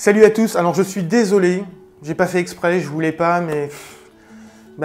Salut à tous, alors je suis désolé, j'ai pas fait exprès, je voulais pas, mais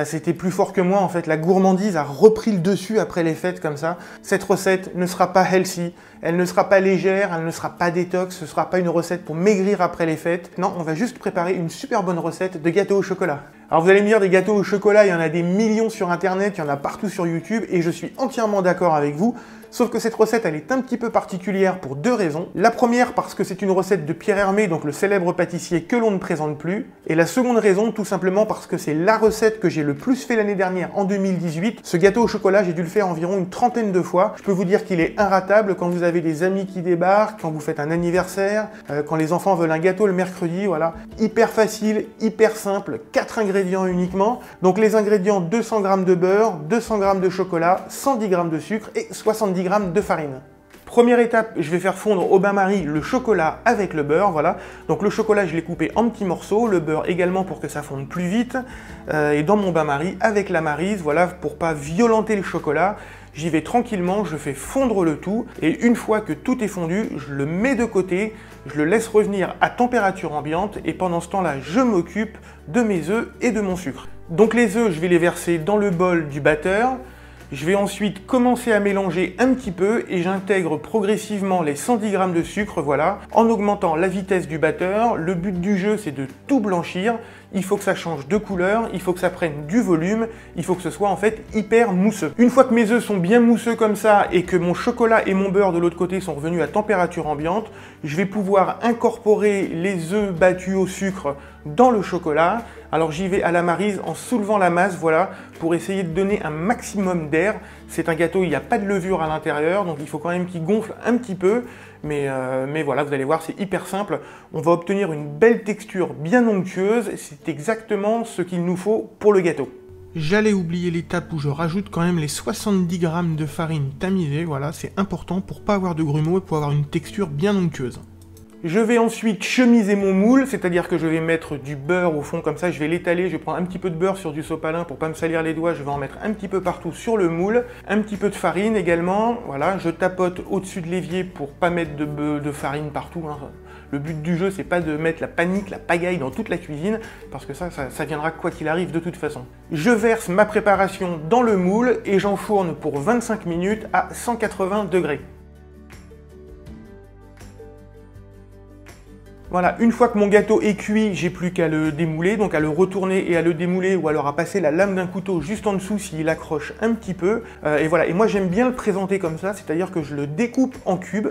c'était plus fort que moi en fait. La gourmandise a repris le dessus après les fêtes comme ça. Cette recette ne sera pas healthy, elle ne sera pas légère, elle ne sera pas détox, ce sera pas une recette pour maigrir après les fêtes. Non, on va juste préparer une super bonne recette de gâteau au chocolat. Alors vous allez me dire, des gâteaux au chocolat, il y en a des millions sur internet, il y en a partout sur YouTube, et je suis entièrement d'accord avec vous. Sauf que cette recette, elle est un petit peu particulière pour deux raisons. La première, parce que c'est une recette de Pierre Hermé, donc le célèbre pâtissier que l'on ne présente plus. Et la seconde raison, tout simplement parce que c'est la recette que j'ai le plus fait l'année dernière, en 2018. Ce gâteau au chocolat, j'ai dû le faire environ une trentaine de fois. Je peux vous dire qu'il est inratable quand vous avez des amis qui débarquent, quand vous faites un anniversaire, quand les enfants veulent un gâteau le mercredi, voilà. Hyper facile, hyper simple, 4 ingrédients uniquement. Donc les ingrédients, 200 g de beurre, 200 g de chocolat, 110 g de sucre et 70 g de farine. Première étape, je vais faire fondre au bain-marie le chocolat avec le beurre, voilà. Donc le chocolat, je l'ai coupé en petits morceaux, le beurre également pour que ça fonde plus vite. Et dans mon bain-marie, avec la maryse, voilà, pour pas violenter le chocolat, j'y vais tranquillement, je fais fondre le tout. Et une fois que tout est fondu, je le mets de côté, je le laisse revenir à température ambiante. Et pendant ce temps-là, je m'occupe de mes œufs et de mon sucre. Donc les œufs, je vais les verser dans le bol du batteur. Je vais ensuite commencer à mélanger un petit peu et j'intègre progressivement les 110 g de sucre, voilà, en augmentant la vitesse du batteur. Le but du jeu, c'est de tout blanchir. Il faut que ça change de couleur, il faut que ça prenne du volume, il faut que ce soit en fait hyper mousseux. Une fois que mes œufs sont bien mousseux comme ça et que mon chocolat et mon beurre de l'autre côté sont revenus à température ambiante, je vais pouvoir incorporer les œufs battus au sucre dans le chocolat. Alors j'y vais à la maryse en soulevant la masse, voilà, pour essayer de donner un maximum d'air. C'est un gâteau, il n'y a pas de levure à l'intérieur, donc il faut quand même qu'il gonfle un petit peu. Mais voilà, vous allez voir, c'est hyper simple. On va obtenir une belle texture bien onctueuse. C'est exactement ce qu'il nous faut pour le gâteau. J'allais oublier l'étape où je rajoute quand même les 70 g de farine tamisée. Voilà, c'est important pour pas avoir de grumeaux et pour avoir une texture bien onctueuse. Je vais ensuite chemiser mon moule, c'est-à-dire que je vais mettre du beurre au fond comme ça, je vais l'étaler, je vais prendre un petit peu de beurre sur du sopalin pour pas me salir les doigts, je vais en mettre un petit peu partout sur le moule, un petit peu de farine également, voilà, je tapote au-dessus de l'évier pour pas mettre de farine partout, hein. Le but du jeu, c'est pas de mettre la panique, la pagaille dans toute la cuisine, parce que ça viendra quoi qu'il arrive de toute façon. Je verse ma préparation dans le moule et j'enfourne pour 25 minutes à 180 degrés. Voilà, une fois que mon gâteau est cuit, j'ai plus qu'à le démouler, donc à le retourner et à le démouler, ou alors à passer la lame d'un couteau juste en dessous s'il accroche un petit peu. Et voilà, et moi j'aime bien le présenter comme ça, c'est-à-dire que je le découpe en cubes,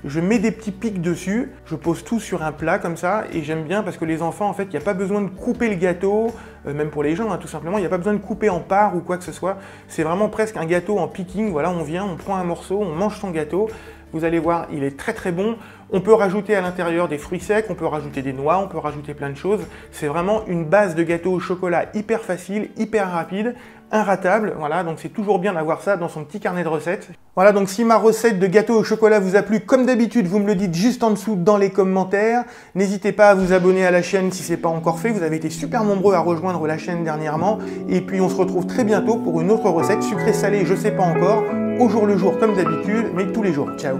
je mets des petits pics dessus, je pose tout sur un plat comme ça, et j'aime bien parce que les enfants, en fait, il n'y a pas besoin de couper le gâteau, même pour les gens, hein, tout simplement, il n'y a pas besoin de couper en parts ou quoi que ce soit. C'est vraiment presque un gâteau en picking, voilà, on vient, on prend un morceau, on mange son gâteau. Vous allez voir, il est très très bon. On peut rajouter à l'intérieur des fruits secs, on peut rajouter des noix, on peut rajouter plein de choses. C'est vraiment une base de gâteau au chocolat hyper facile, hyper rapide, inratable. Voilà, donc c'est toujours bien d'avoir ça dans son petit carnet de recettes. Voilà, donc si ma recette de gâteau au chocolat vous a plu, comme d'habitude, vous me le dites juste en dessous dans les commentaires. N'hésitez pas à vous abonner à la chaîne si ce n'est pas encore fait. Vous avez été super nombreux à rejoindre la chaîne dernièrement. Et puis on se retrouve très bientôt pour une autre recette sucrée-salée, je sais pas encore, au jour le jour comme d'habitude, mais tous les jours. Ciao!